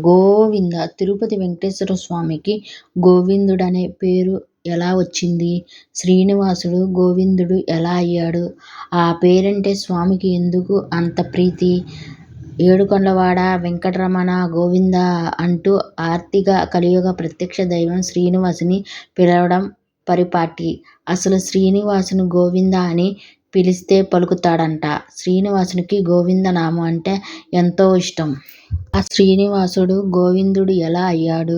గోవింద తిరుపతి వెంకటేశ్వర స్వామికి గోవిందుడనే పేరు ఎలా వచ్చింది? శ్రీనివాసుడు గోవిందుడు ఎలా అయ్యాడు? ఆ పేరంటే స్వామికి ఎందుకు అంత ప్రీతి? ఏడుకొండలవాడ వెంకటరమణ గోవింద అంటూ ఆర్తిగా కలియుగ ప్రత్యక్ష దైవం శ్రీనివాసుని పిలవడం పరిపాటి. అసలు శ్రీనివాసుని గోవింద అని పిలిస్తే పలుకుతాడంట. శ్రీనివాసునికి గోవిందనామం అంటే ఎంతో ఇష్టం. ఆ శ్రీనివాసుడు గోవిందుడు ఎలా అయ్యాడు?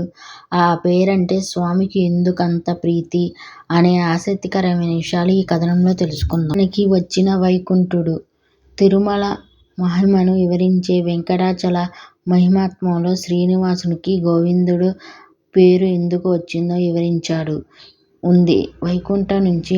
ఆ పేరంటే స్వామికి ఎందుకంత ప్రీతి? అనే ఆసక్తికరమైన విషయాలు ఈ కథనంలో తెలుసుకుందాం. మనకి వచ్చిన వైకుంఠుడు తిరుమల మహిమను వివరించే వెంకటాచల మహిమాత్మంలో శ్రీనివాసునికి గోవిందుడు పేరు ఎందుకు వచ్చిందో వివరించాడు ఉంది. వైకుంఠం నుంచి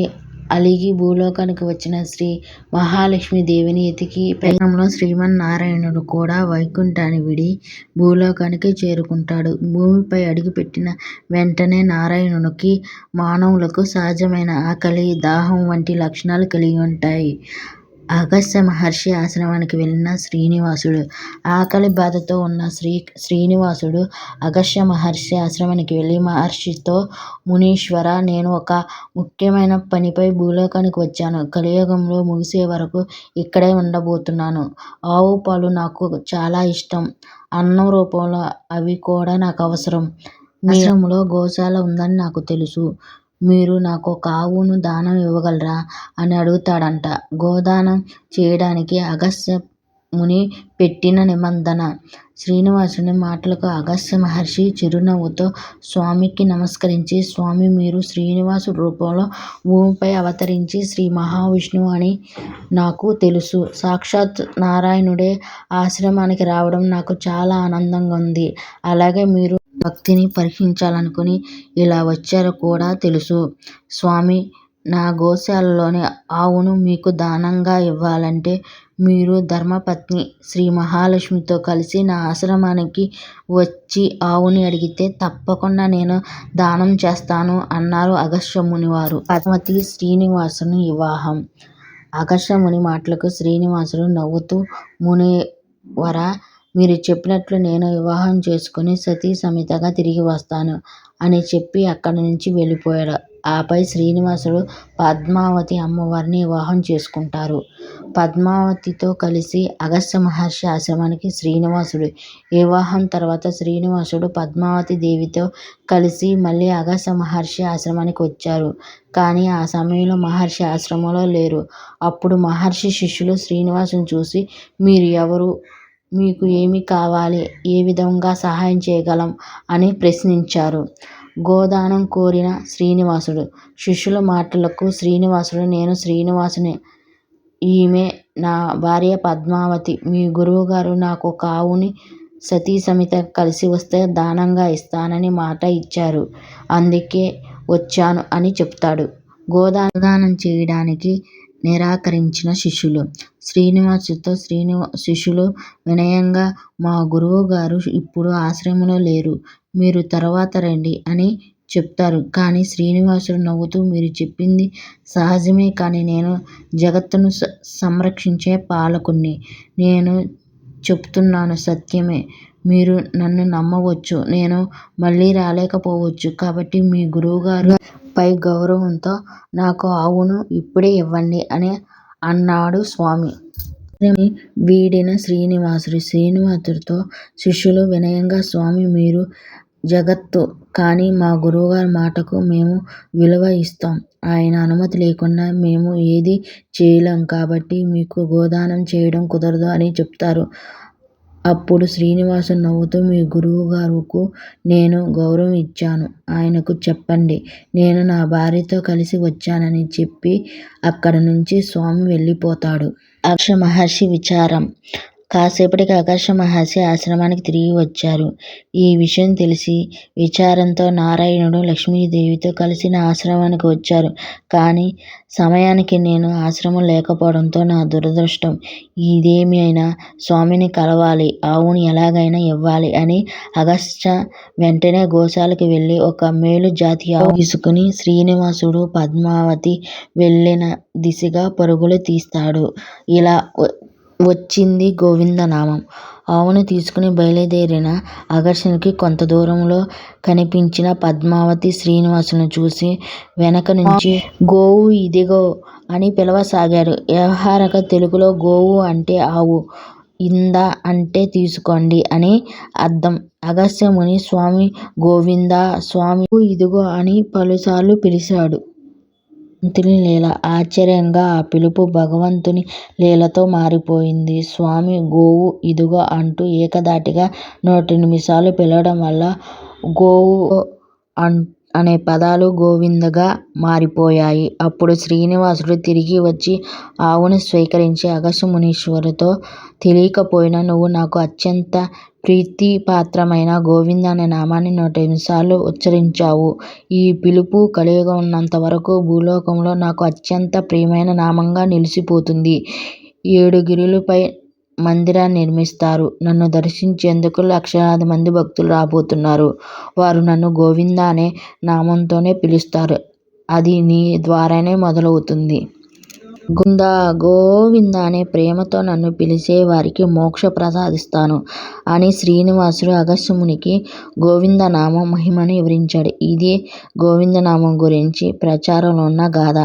అలిగి భూలోకానికి వచ్చిన శ్రీ మహాలక్ష్మీదేవిని ఎతికి ప్రయాణంలో శ్రీమన్నారాయణుడు కూడా వైకుంఠాన్ని విడి భూలోకానికి చేరుకుంటాడు. భూమిపై అడుగుపెట్టిన వెంటనే నారాయణునికి మానవులకు సహజమైన ఆకలి, దాహం వంటి లక్షణాలు కలిగి ఉంటాయి. అగస్త్య మహర్షి ఆశ్రమానికి వెళ్ళిన శ్రీనివాసుడు. ఆకలి బాధతో ఉన్న శ్రీనివాసుడు అగస్త్య మహర్షి ఆశ్రమానికి వెళ్ళి మహర్షితో, మునీశ్వర, నేను ఒక ముఖ్యమైన పనిపై భూలోకానికి వచ్చాను. కలియుగంలో ముగిసే వరకు ఇక్కడే ఉండబోతున్నాను. ఆవు పాలు నాకు చాలా ఇష్టం. అన్నం రూపంలో అవి కూడా నాకు అవసరం. మీ ఆశ్రమంలో గోశాల ఉందని నాకు తెలుసు. మీరు నాకు ఒక ఆవును దానం ఇవ్వగలరా అని అడుగుతాడంట. గోదానం చేయడానికి అగస్త్య ముని పెట్టిన నిబంధన. శ్రీనివాసుని మాటలకు అగస్త్య మహర్షి చిరునవ్వుతో స్వామికి నమస్కరించి, స్వామి, మీరు శ్రీనివాసుడు రూపంలో భూమిపై అవతరించి శ్రీ మహావిష్ణువు అని నాకు తెలుసు. సాక్షాత్ నారాయణుడే ఆశ్రమానికి రావడం నాకు చాలా ఆనందంగా ఉంది. అలాగే మీరు భక్తిని పరీక్షించాలనుకుని ఇలా వచ్చారో కూడా తెలుసు. స్వామి, నా గోశాలలోని ఆవును మీకు దానంగా ఇవ్వాలంటే మీరు ధర్మపత్ని శ్రీ మహాలక్ష్మితో కలిసి నా ఆశ్రమానికి వచ్చి ఆవుని అడిగితే తప్పకుండా నేను దానం చేస్తాను అన్నారు అగస్త్య మునివారు. పద్మావతి శ్రీనివాసుని వివాహం. అగస్త్య ముని మాటలకు శ్రీనివాసుడు నవ్వుతూ, మునివర, మీరు చెప్పినట్లు నేను వివాహం చేసుకుని సతీ సమేతంగా తిరిగి వస్తాను అని చెప్పి అక్కడి నుంచి వెళ్ళిపోయాడు. ఆపై శ్రీనివాసుడు పద్మావతి అమ్మవారిని వివాహం చేసుకుంటారు. పద్మావతితో కలిసి అగస్త్య మహర్షి ఆశ్రమానికి శ్రీనివాసుడు. వివాహం తర్వాత శ్రీనివాసుడు పద్మావతి దేవితో కలిసి మళ్ళీ అగస్త్య మహర్షి ఆశ్రమానికి వచ్చారు. కానీ ఆ సమయంలో మహర్షి ఆశ్రమంలో లేరు. అప్పుడు మహర్షి శిష్యులు శ్రీనివాసుని చూసి, మీరు ఎవరు? మీకు ఏమి కావాలి? ఏ విధంగా సహాయం చేయగలం అని ప్రశ్నించారు. గోదానం కోరిన శ్రీనివాసుడు. శిష్యుల మాటలకు శ్రీనివాసుడు, నేను శ్రీనివాసుని, ఈమె నా భార్య పద్మావతి. మీ గురువుగారు నాకు ఒక ఆవుని సతీ సమేతంగా కలిసి వస్తే దానంగా ఇస్తానని మాట ఇచ్చారు. అందుకే వచ్చాను అని చెప్తాడు. గోదానం చేయడానికి నిరాకరించిన శిష్యులు. శ్రీనివాసుతో శిష్యులు వినయంగా, మా గురువు గారు ఇప్పుడు ఆశ్రమంలో లేరు, మీరు తర్వాత రండి అని చెప్తారు. కానీ శ్రీనివాసుడు నవ్వుతూ, మీరు చెప్పింది సహజమే, కానీ నేను జగత్తును సంరక్షించే పాలకుణ్ణి. నేను చెప్తున్నాను సత్యమే. మీరు నన్ను నమ్మవచ్చు. నేను మళ్ళీ రాలేకపోవచ్చు. కాబట్టి మీ గురువుగారు పై గౌరవంతో నాకు ఆవును ఇప్పుడే ఇవ్వండి అని అన్నాడు స్వామి. వీడిన శ్రీనివాసుడితో శిష్యులు వినయంగా, స్వామి, మీరు జగత్తు, కానీ మా గురువుగారి మాటకు మేము విలువ ఇస్తాం. ఆయన అనుమతి లేకుండా మేము ఏదీ చేయలేం. కాబట్టి మీకు గోదానం చేయడం కుదరదు అని చెప్తారు. అప్పుడు శ్రీనివాసుడు నవ్వుతూ, మీ గురువుగారుకు నేను గౌరవం ఇచ్చాను. ఆయనకు చెప్పండి నేను నా భార్యతో కలిసి వచ్చానని చెప్పి అక్కడి నుంచి స్వామి వెళ్ళిపోతాడు. అగస్త్య మహర్షి విచారం. కాసేపటికి అగస్త్య మహర్షి ఆశ్రమానికి తిరిగి వచ్చారు. ఈ విషయం తెలిసి విచారంతో నారాయణుడు లక్ష్మీదేవితో కలిసి నా ఆశ్రమానికి వచ్చారు. కానీ సమయానికి నేను ఆశ్రమం లేకపోవడంతో నా దురదృష్టం. ఇదేమి అయినా స్వామిని కలవాలి, ఆవును ఎలాగైనా ఇవ్వాలి అని అగస్త్య వెంటనే గోశాలకు వెళ్ళి ఒక మేలు జాతి ఆవు తీసుకుని శ్రీనివాసుడు పద్మావతి వెళ్ళిన దిశగా పరుగులు తీస్తాడు. ఇలా వచ్చింది గోవిందనామం. ఆవును తీసుకుని బయలుదేరిన అగస్త్యునికి కొంత దూరంలో కనిపించిన పద్మావతి శ్రీనివాసులను చూసి వెనక నుంచి గోవు ఇదిగో అని పిలవసాగాడు. వ్యవహారిక తెలుగులో గోవు అంటే ఆవు, ఇందా అంటే తీసుకోండి అని అర్థం. అగస్త్యముని స్వామి గోవిందా, స్వామి ఇదిగో అని పలుసార్లు పిలిచాడు. భగవంతుని లీల. ఆశ్చర్యంగా ఆ పిలుపు భగవంతుని లీలతో మారిపోయింది. స్వామి గోవు ఇదిగో అంటూ ఏకధాటిగా 108 పిలవడం వల్ల గోవు అనే పదాలు గోవిందగా మారిపోయాయి. అప్పుడు శ్రీనివాసుడు తిరిగి వచ్చి ఆవును స్వీకరించి అగస్త్యమునీశ్వరుతో, తెలియకపోయినా నువ్వు నాకు అత్యంత ప్రీతిపాత్రమైన గోవింద అనే నామాన్ని 108 ఉచ్చరించావు. ఈ పిలుపు కలియుగం ఉన్నంత వరకు భూలోకంలో నాకు అత్యంత ప్రియమైన నామంగా నిలిచిపోతుంది. 7 గిరులపై మందిరాన్ని నిర్మిస్తారు. నన్ను దర్శించేందుకు లక్షలాది మంది భక్తులు రాబోతున్నారు. వారు నన్ను గోవింద అనే నామంతోనే పిలుస్తారు. అది నీ ద్వారానే మొదలవుతుంది. గోవిందా గోవింద అనే ప్రేమతో నన్ను పిలిచే వారికి మోక్ష ప్రసాదిస్తాను అని శ్రీనివాసుడు అగస్త్యమునికి గోవిందనామం మహిమను వివరించాడు. ఇది గోవిందనామం గురించి ప్రచారంలో ఉన్న గాథ,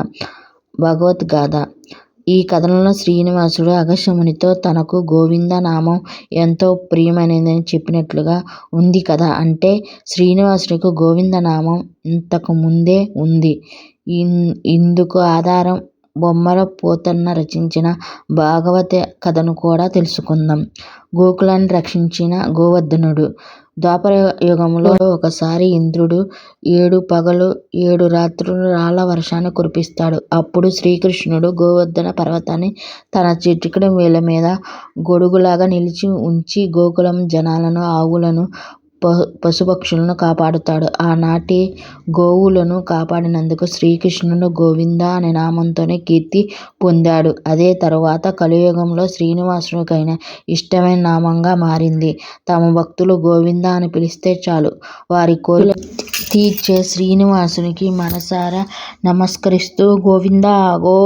భగవద్గాథ. ఈ కథనంలో శ్రీనివాసుడు అగస్త్యమునితో తనకు గోవింద నామం ఎంతో ప్రియమైనదని చెప్పినట్లుగా ఉంది కదా. అంటే శ్రీనివాసుడికి గోవింద నామం ఇంతకు ముందే ఉంది. ఇందుకు ఆధారం బొమ్మల పోతన్న రచించిన భాగవత కథను కూడా తెలుసుకుందాం. గోకులాన్ని రక్షించిన గోవర్ధనుడు. ద్వాపర యుగంలో ఒకసారి ఇంద్రుడు 7 పగలు 7 రాత్రులు రాళ్ల వర్షాన్ని కురిపిస్తాడు. అప్పుడు శ్రీకృష్ణుడు గోవర్ధన పర్వతాన్ని తన చిటికెడు వేళ్ల మీద గొడుగులాగా నిలిచి ఉంచి గోకులం జనాలను, ఆవులను, పశుపక్షులను కాపాడుతాడు. ఆనాటి గోవులను కాపాడినందుకు శ్రీకృష్ణుడు గోవింద అనే నామంతోనే కీర్తి పొందాడు. అదే తరువాత కలియుగంలో శ్రీనివాసుడికైన ఇష్టమైన నామంగా మారింది. తమ భక్తులు గోవింద అని పిలిస్తే చాలు వారి కోరికలు తీర్చే శ్రీనివాసునికి మనసారా నమస్కరిస్తూ గోవిందా గో